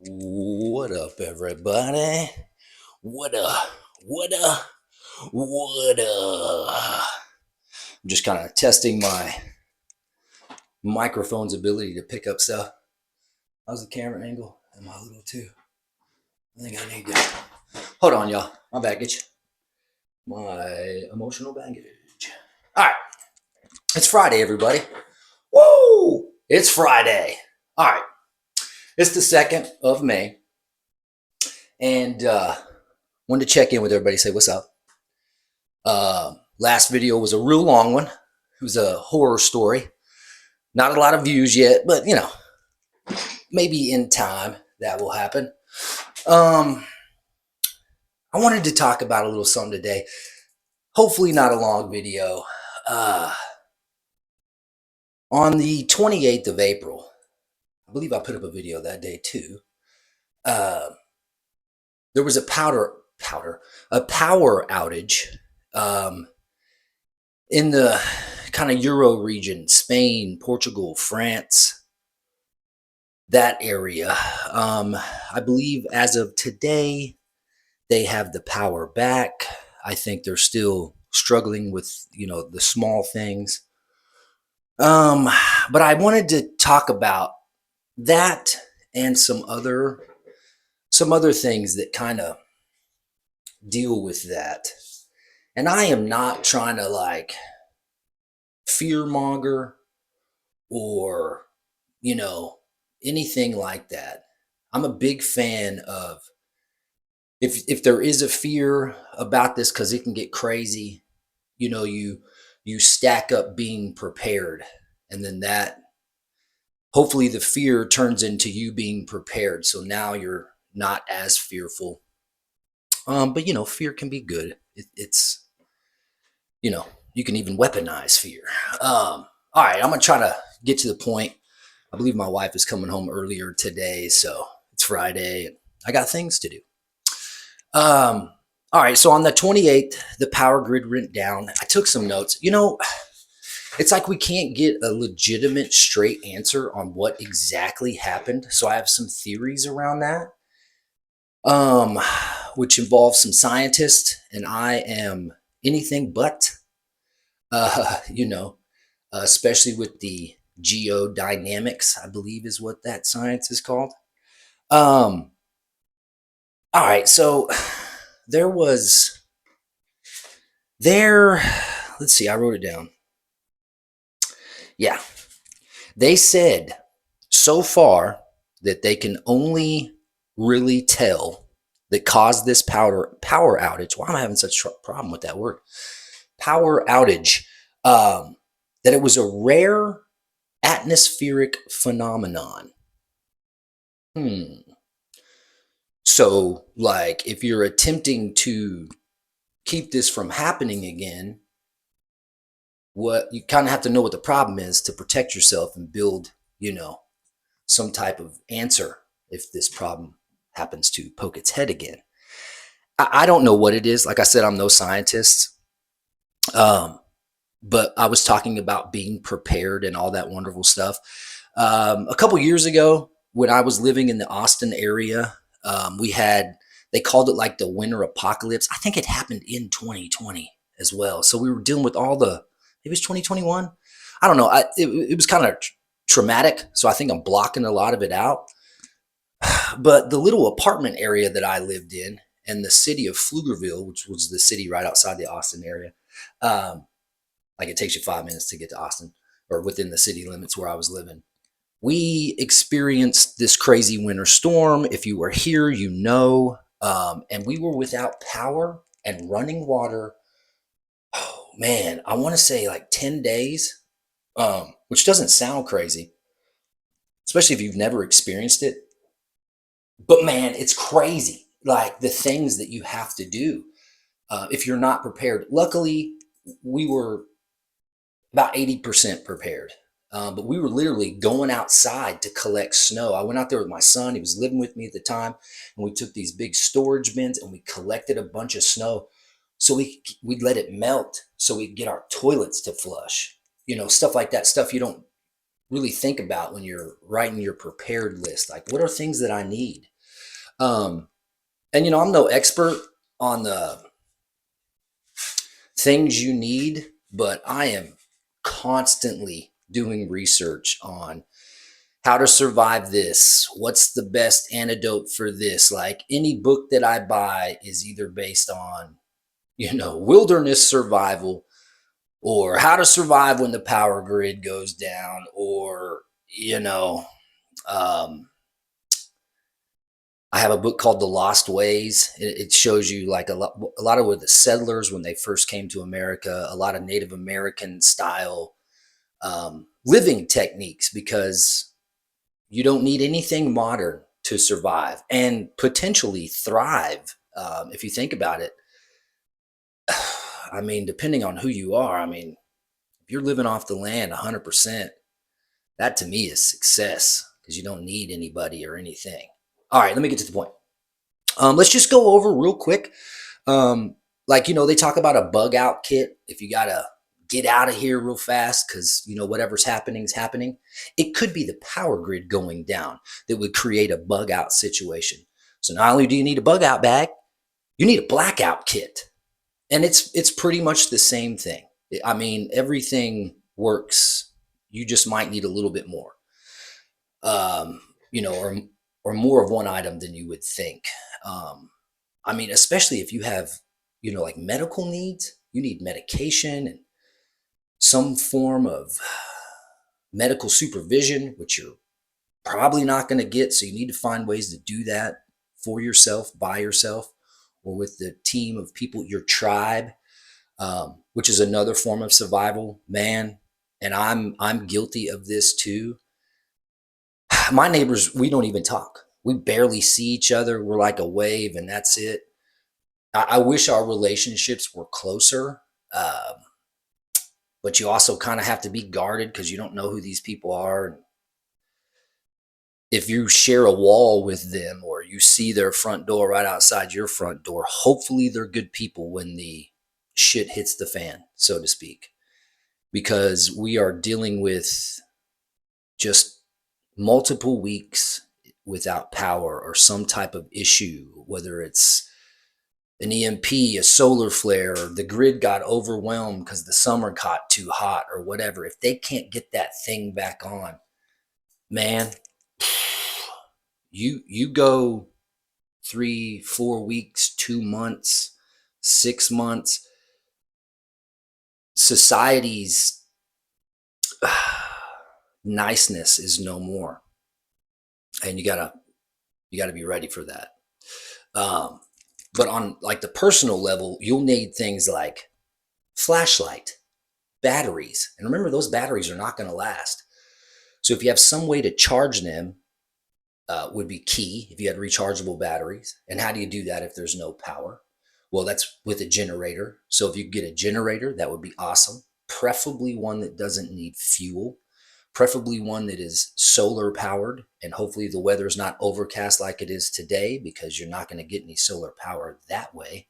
What up, everybody? What up? What up? What up? I'm just kind of testing my microphone's ability to pick up stuff. How's the camera angle? Am I a little too? I think I need to. Hold on, y'all. My baggage. My emotional baggage. All right. It's Friday, everybody. Woo! It's Friday. All right. It's the 2nd of May. And wanted to check in with everybody, say what's up. Last video was a real long one. It was a horror story. Not a lot of views yet, but maybe in time that will happen. I wanted to talk about a little something today. Hopefully not a long video. On the 28th of April, I believe I put up a video that day too. There was a power outage in the kind of Euro region, Spain, Portugal, France, that area. I believe as of today, they have the power back. I think they're still struggling with, the small things. But I wanted to talk about that and some other things that kind of deal with that. And I am not trying to fear monger or, anything like that. I'm a big fan of if there is a fear about this, because it can get crazy, you stack up being prepared, and then that hopefully the fear turns into you being prepared. So now you're not as fearful. But fear can be good. It's you can even weaponize fear. All right, I'm gonna try to get to the point. I believe my wife is coming home earlier today, so it's Friday and I got things to do. All right, so on the 28th, the power grid went down. I took some notes. It's like we can't get a legitimate straight answer on what exactly happened. So I have some theories around that, which involves some scientists, and I am anything but, especially with the geodynamics, I believe is what that science is called. All right, so let's see, I wrote it down. Yeah, they said so far that they can only really tell that caused this power outage. Why am I having such a problem with that word? Power outage. That it was a rare atmospheric phenomenon. So, if you're attempting to keep this from happening again, what you kind of have to know what the problem is to protect yourself and build, some type of answer if this problem happens to poke its head again. I don't know what it is. Like I said, I'm no scientist. But I was talking about being prepared and all that wonderful stuff. A couple years ago, when I was living in the Austin area, they called it like the winter apocalypse. I think it happened in 2020 as well. So we were dealing with it was 2021. I don't know. It was kind of traumatic. So I think I'm blocking a lot of it out. But the little apartment area that I lived in, and the city of Pflugerville, which was the city right outside the Austin area, it takes you 5 minutes to get to Austin, or within the city limits where I was living. We experienced this crazy winter storm. If you were here, and we were without power and running water. Oh man, I want to say 10 days, which doesn't sound crazy, especially if you've never experienced it. But man, it's crazy. The things that you have to do if you're not prepared. Luckily, we were about 80% prepared. But we were literally going outside to collect snow. I went out there with my son. He was living with me at the time. And we took these big storage bins and we collected a bunch of snow. So we'd let it melt so we'd get our toilets to flush. Stuff like that. Stuff you don't really think about when you're writing your prepared list. What are things that I need? Um, and I'm no expert on the things you need, but I am constantly doing research on how to survive this. What's the best antidote for this? Like any book that I buy is either based on, wilderness survival or how to survive when the power grid goes down or, um, I have a book called The Lost Ways. It shows you like a lot of what the settlers, when they first came to America, a lot of Native American style living techniques, because you don't need anything modern to survive and potentially thrive. If you think about it, I mean, depending on who you are, I mean, if you're living off the land 100%, that to me is success because you don't need anybody or anything. All right, let me get to the point. Let's just go over real quick. Um, like, they talk about a bug out kit if you got to get out of here real fast because, whatever's happening is happening. It could be the power grid going down that would create a bug out situation. So not only do you need a bug out bag, you need a blackout kit. And it's pretty much the same thing. I mean, everything works. You just might need a little bit more, um, or more of one item than you would think. Um, I mean, especially if you have, like medical needs, you need medication and some form of medical supervision, which you're probably not going to get. So you need to find ways to do that for yourself, by yourself, or with the team of people, your tribe, which is another form of survival, man. And I'm guilty of this too. My neighbors, we don't even talk. We barely see each other. We're like a wave, and that's it. I wish our relationships were closer, but you also kind of have to be guarded because you don't know who these people are. If you share a wall with them or you see their front door right outside your front door, hopefully they're good people when the shit hits the fan, so to speak, because we are dealing with just multiple weeks without power or some type of issue, whether it's an EMP, a solar flare, the grid got overwhelmed because the summer got too hot or whatever. If they can't get that thing back on, man, you go 3, 4 weeks, 2 months, 6 months, society's niceness is no more. And you gotta be ready for that. Um, but on like the personal level, you'll need things like flashlight, batteries. And remember, those batteries are not going to last. So if you have some way to charge them, would be key if you had rechargeable batteries. And how do you do that if there's no power? Well, that's with a generator. So if you get a generator, that would be awesome. Preferably one that doesn't need fuel, preferably one that is solar powered. And hopefully the weather is not overcast like it is today, because you're not going to get any solar power that way.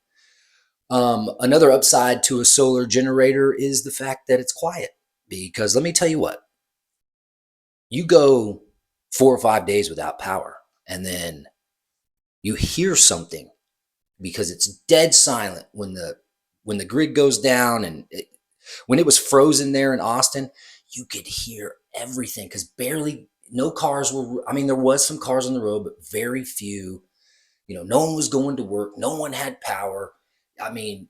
Another upside to a solar generator is the fact that it's quiet. Because let me tell you what, you go 4 or 5 days without power, and then you hear something because it's dead silent when the grid goes down. And when it was frozen there in Austin, you could hear everything because barely no cars were. I mean, there was some cars on the road, but very few. No one was going to work. No one had power. I mean,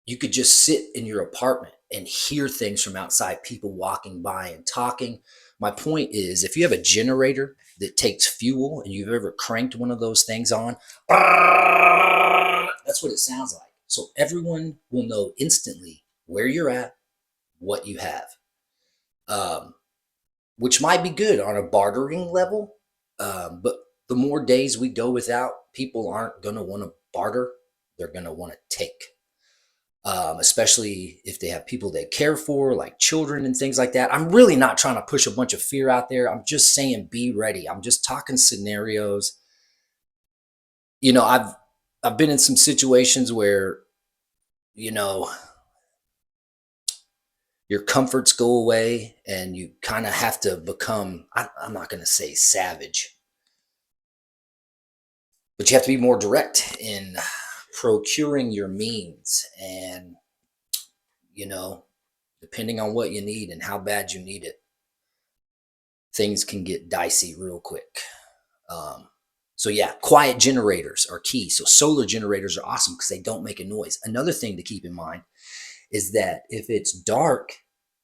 you could just sit in your apartment and hear things from outside, people walking by and talking. My point is, if you have a generator that takes fuel and you've ever cranked one of those things on, that's what it sounds like. So everyone will know instantly where you're at, what you have, um, which might be good on a bartering level. But the more days we go without, people aren't going to want to barter. They're going to want to take. Especially if they have people they care for, like children and things like that. I'm really not trying to push a bunch of fear out there. I'm just saying be ready. I'm just talking scenarios. I've been in some situations where, you know, your comforts go away and you kind of have to become, I'm not going to say savage. But you have to be more direct in procuring your means. And, you know, depending on what you need and how bad you need it, things can get dicey real quick. Um, so yeah, quiet generators are key. So solar generators are awesome because they don't make a noise. Another thing to keep in mind is that if it's dark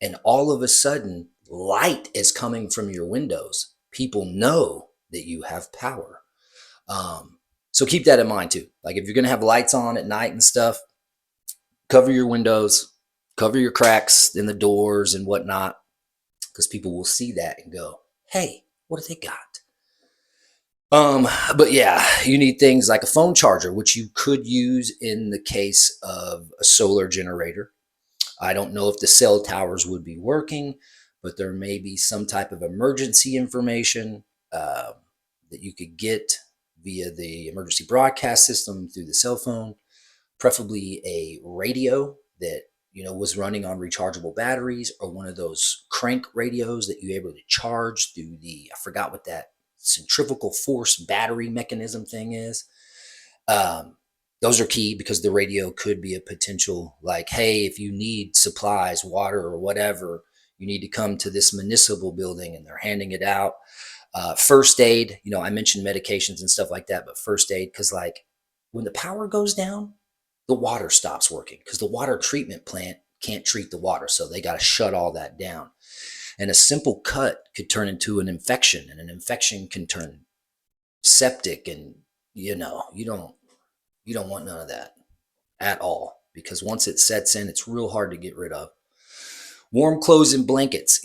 and all of a sudden light is coming from your windows, people know that you have power. Um, so keep that in mind too. Like if you're going to have lights on at night and stuff, cover your windows, cover your cracks in the doors and whatnot, because people will see that and go, hey, what do they got? But yeah, you need things like a phone charger, which you could use in the case of a solar generator. I don't know if the cell towers would be working, but there may be some type of emergency information uh, that you could get via the emergency broadcast system through the cell phone, preferably a radio that was running on rechargeable batteries, or one of those crank radios that you're able to charge through the, I forgot what that centrifugal force battery mechanism thing is. Um, those are key because the radio could be a potential, like, hey, if you need supplies, water or whatever, you need to come to this municipal building and they're handing it out. First aid, I mentioned medications and stuff like that, but first aid, because like when the power goes down, the water stops working because the water treatment plant can't treat the water. So they got to shut all that down. And a simple cut could turn into an infection, and an infection can turn septic. And, you don't want none of that at all, because once it sets in, it's real hard to get rid of. Warm clothes and blankets,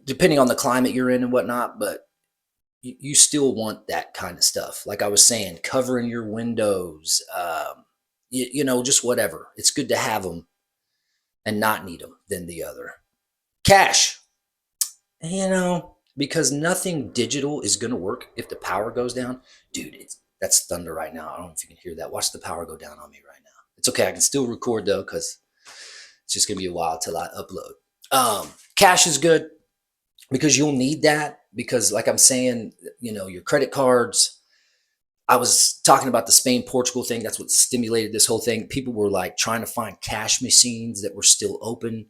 depending on the climate you're in and whatnot, but you still want that kind of stuff. Like I was saying, covering your windows, just whatever. It's good to have them and not need them than the other. Cash, because nothing digital is going to work if the power goes down. Dude, that's thunder right now. I don't know if you can hear that. Watch the power go down on me right now. It's okay. I can still record though, because it's just going to be a while till I upload. Cash is good because you'll need that, because like I'm saying, your credit cards. I was talking about the Spain, Portugal thing. That's what stimulated this whole thing. People were like trying to find cash machines that were still open,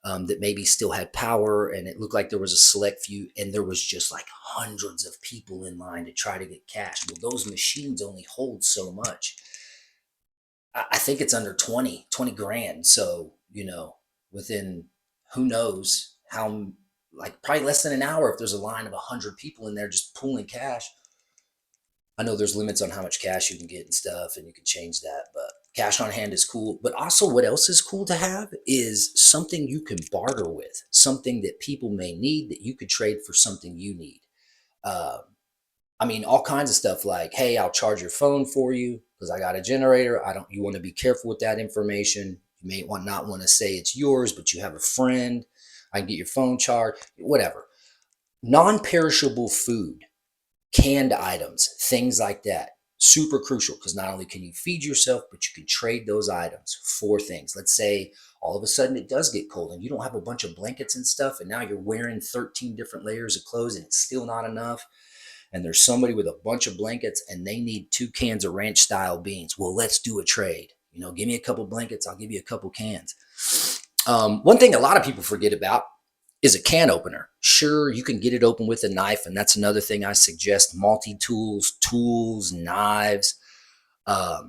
that maybe still had power, and it looked like there was a select few, and there was just like hundreds of people in line to try to get cash. Well, those machines only hold so much. I think it's under 20 grand. So, within who knows how, like probably less than an hour, if there's a line of 100 people in there just pulling cash. I know there's limits on how much cash you can get and stuff, and you can change that, but cash on hand is cool. But also, what else is cool to have is something you can barter with, something that people may need that you could trade for something you need. Uh, I mean, all kinds of stuff like, hey, I'll charge your phone for you because I got a generator. You want to be careful with that information. You may not want to say it's yours, but you have a friend. I can get your phone charged, whatever. Non-perishable food, canned items, things like that. Super crucial, because not only can you feed yourself, but you can trade those items for things. Let's say all of a sudden it does get cold and you don't have a bunch of blankets and stuff, and now you're wearing 13 different layers of clothes and it's still not enough. And there's somebody with a bunch of blankets and they need 2 cans of ranch style beans. Well, let's do a trade. Give me a couple blankets, I'll give you a couple cans. One thing a lot of people forget about is a can opener. Sure, you can get it open with a knife, and that's another thing I suggest. Multi-tools, tools, knives, a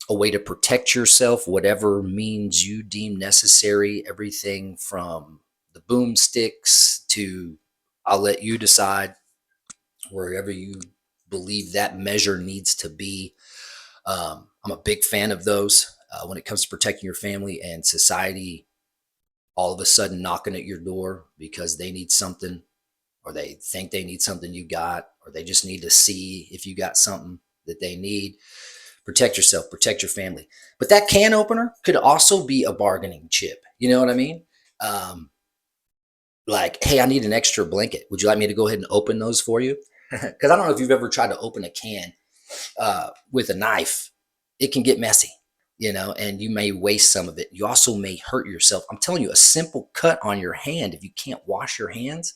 way to protect yourself, whatever means you deem necessary. Everything from the boomsticks to, I'll let you decide, wherever you believe that measure needs to be. I'm a big fan of those when it comes to protecting your family and society all of a sudden knocking at your door because they need something, or they think they need something you got, or they just need to see if you got something that they need. Protect yourself, protect your family. But that can opener could also be a bargaining chip. You know what I mean? Like, hey, I need an extra blanket. Would you like me to go ahead and open those for you? Because I don't know if you've ever tried to open a can with a knife. It can get messy, and you may waste some of it. You also may hurt yourself. I'm telling you, a simple cut on your hand, if you can't wash your hands,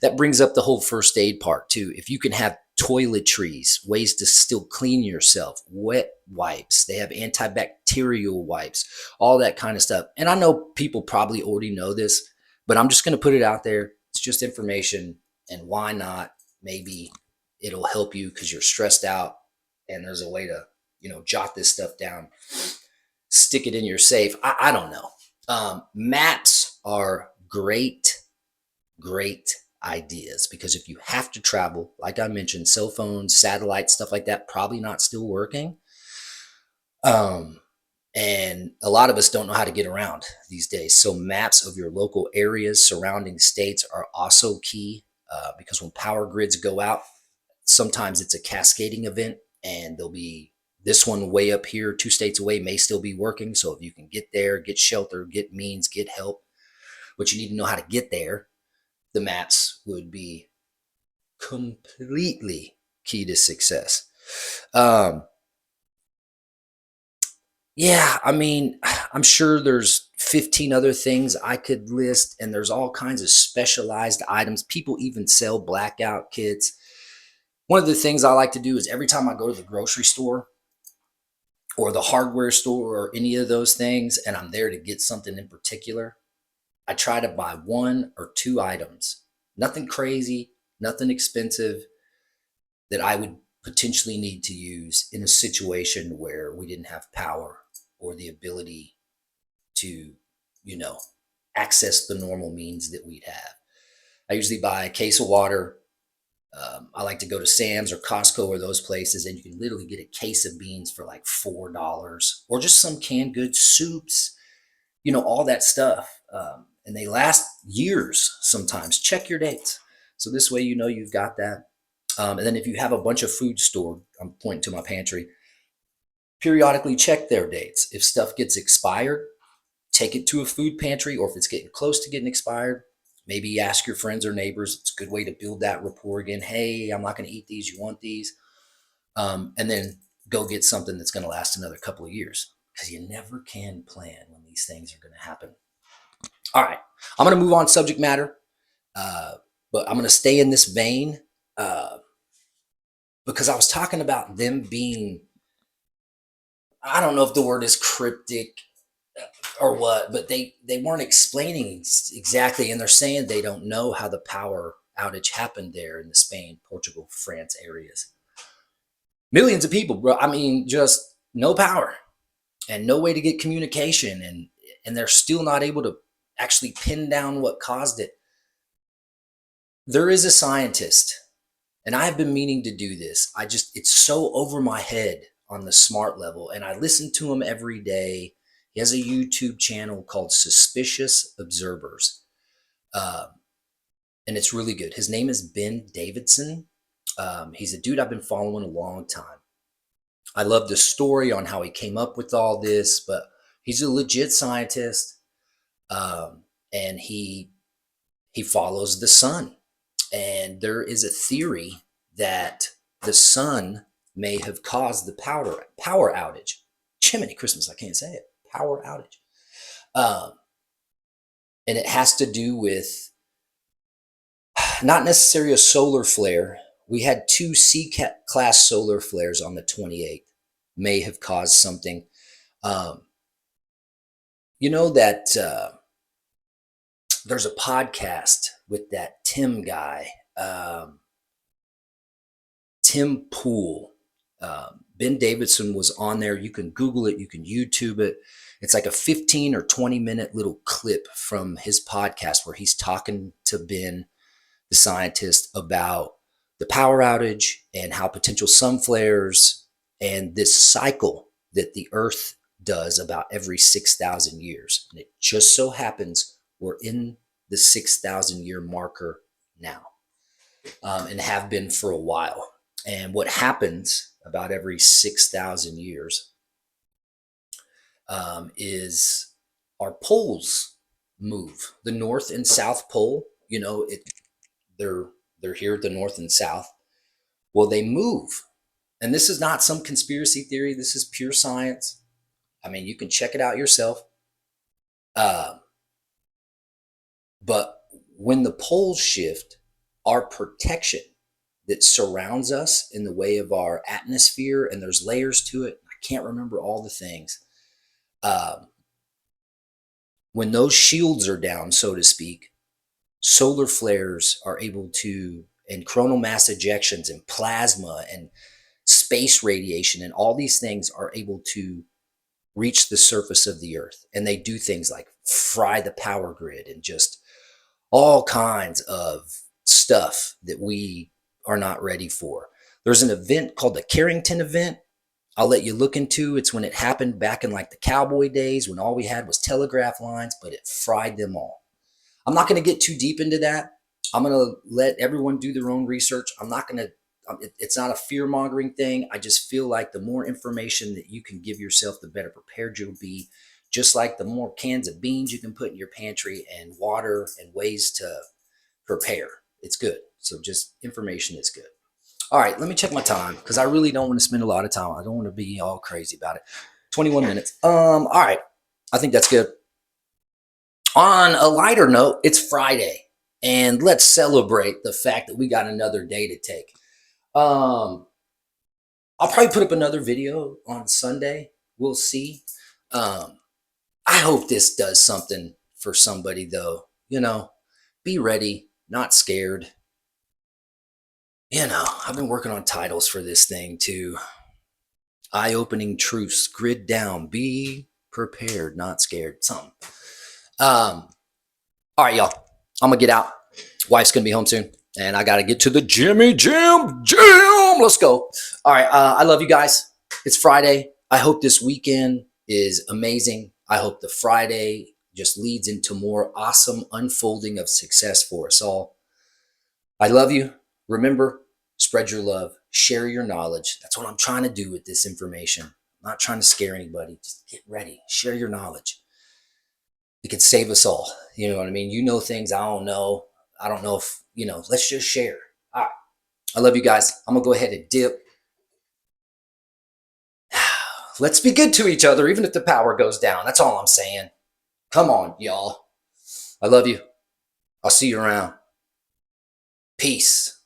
that brings up the whole first aid part too. If you can have toiletries, ways to still clean yourself, wet wipes. They have antibacterial wipes, all that kind of stuff. And I know people probably already know this, but I'm just going to put it out there. It's just information. And why not? Maybe it'll help you because you're stressed out and there's a way to, jot this stuff down, stick it in your safe. I don't know. Maps are great ideas because if you have to travel, like I mentioned, cell phones, satellites, stuff like that, probably not still working. And a lot of us don't know how to get around these days. So maps of your local areas, surrounding states are also key because when power grids go out, sometimes it's a cascading event and there'll be this one way up here, 2 states away may still be working. So if you can get there, get shelter, get means, get help, but you need to know how to get there, the maps would be completely key to success. Yeah, I mean, I'm sure there's 15 other things I could list, and there's all kinds of specialized items. People even sell blackout kits. One of the things I like to do is every time I go to the grocery store or the hardware store or any of those things, and I'm there to get something in particular, I try to buy 1 or 2 items. Nothing crazy, nothing expensive that I would potentially need to use in a situation where we didn't have power or the ability to, you know, access the normal means that we'd have. I usually buy a case of water. I like to go to Sam's or Costco or those places, and you can literally get a case of beans for like $4 or just some canned goods, soups, all that stuff. And they last years sometimes. Check your dates. So this way, you've got that. And then if you have a bunch of food stored, I'm pointing to my pantry, periodically check their dates. If stuff gets expired, take it to a food pantry, or if it's getting close to getting expired, maybe ask your friends or neighbors. It's a good way to build that rapport again. Hey, I'm not going to eat these. You want these? And then go get something that's going to last another couple of years because you never can plan when these things are going to happen. All right, I'm going to move on subject matter, but I'm going to stay in this vein because I was talking about them being, I don't know if the word is cryptic or what, but they weren't explaining exactly, and they're saying they don't know how the power outage happened there in the Spain, Portugal, France areas. Millions of people, bro. I mean, just no power and no way to get communication, and they're still not able to actually pin down what caused it. There is a scientist, and I have been meaning to do this. It's so over my head on the smart level, and I listen to him every day. He has a YouTube channel called Suspicious Observers, and it's really good. His name is Ben Davidson. He's a dude I've been following a long time. I love the story on how he came up with all this, but he's a legit scientist, and he follows the sun. And there is a theory that the sun may have caused the power outage. Jiminy Christmas, I can't say it. Power outage. And it has to do with not necessarily a solar flare. We had 2 C-class solar flares on the 28th. May have caused something. You know that there's a podcast with that Tim guy, Tim Pool. Ben Davidson was on there. You can Google it. You can YouTube it. It's like a 15 or 20-minute little clip from his podcast where he's talking to Ben, the scientist, about the power outage and how potential sun flares and this cycle that the Earth does about every 6,000 years. And it just so happens we're in the 6,000 year marker now, and have been for a while. And what happens about every 6,000 years is our poles move. The North and South Pole, they're here at the North and South. Well, they move. And this is not some conspiracy theory. This is pure science. I mean, you can check it out yourself. But when the poles shift, our protection that surrounds us in the way of our atmosphere, and there's layers to it. I can't remember all the things. Um, when those shields are down, so to speak, solar flares are able to, and coronal mass ejections and plasma and space radiation and all these things are able to reach the surface of the earth. And they do things like fry the power grid and just all kinds of stuff that we are not ready for. There's an event called the Carrington event. I'll let you look into. It's when it happened back in like the cowboy days when all we had was telegraph lines, but it fried them all. I'm not going to get too deep into that. I'm going to let everyone do their own research. I'm not going to, it's not a fear mongering thing. I just feel like the more information that you can give yourself, the better prepared you'll be. Just like the more cans of beans you can put in your pantry and water and ways to prepare. It's good. So just information is good. All right, let me check my time because I really don't want to spend a lot of time. I don't want to be all crazy about it. 21 minutes. All right. I think that's good. On a lighter note, it's Friday, and let's celebrate the fact that we got another day to take. I'll probably put up another video on Sunday. We'll see. I hope this does something for somebody, though. You know, be ready, not scared. You know, I've been working on titles for this thing too. Eye-opening truths, grid down, be prepared, not scared. Something. All right, y'all. I'm gonna get out. Wife's gonna be home soon, and I gotta get to the Jimmy Jam. Let's go. All right. I love you guys. It's Friday. I hope this weekend is amazing. I hope the Friday just leads into more awesome unfolding of success for us all. I love you. Remember, spread your love, share your knowledge. That's what I'm trying to do with this information. I'm not trying to scare anybody. Just get ready, share your knowledge. It could save us all. You know what I mean? You know things I don't know. I don't know if, let's just share. All right. I love you guys. I'm going to go ahead and dip. Let's be good to each other, even if the power goes down. That's all I'm saying. Come on, y'all. I love you. I'll see you around. Peace.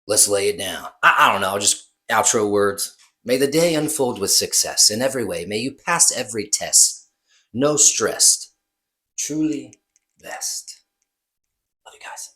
Let's lay it down. I don't know. Just outro words. May the day unfold with success in every way. May you pass every test. No stressed. Truly best. Love you guys.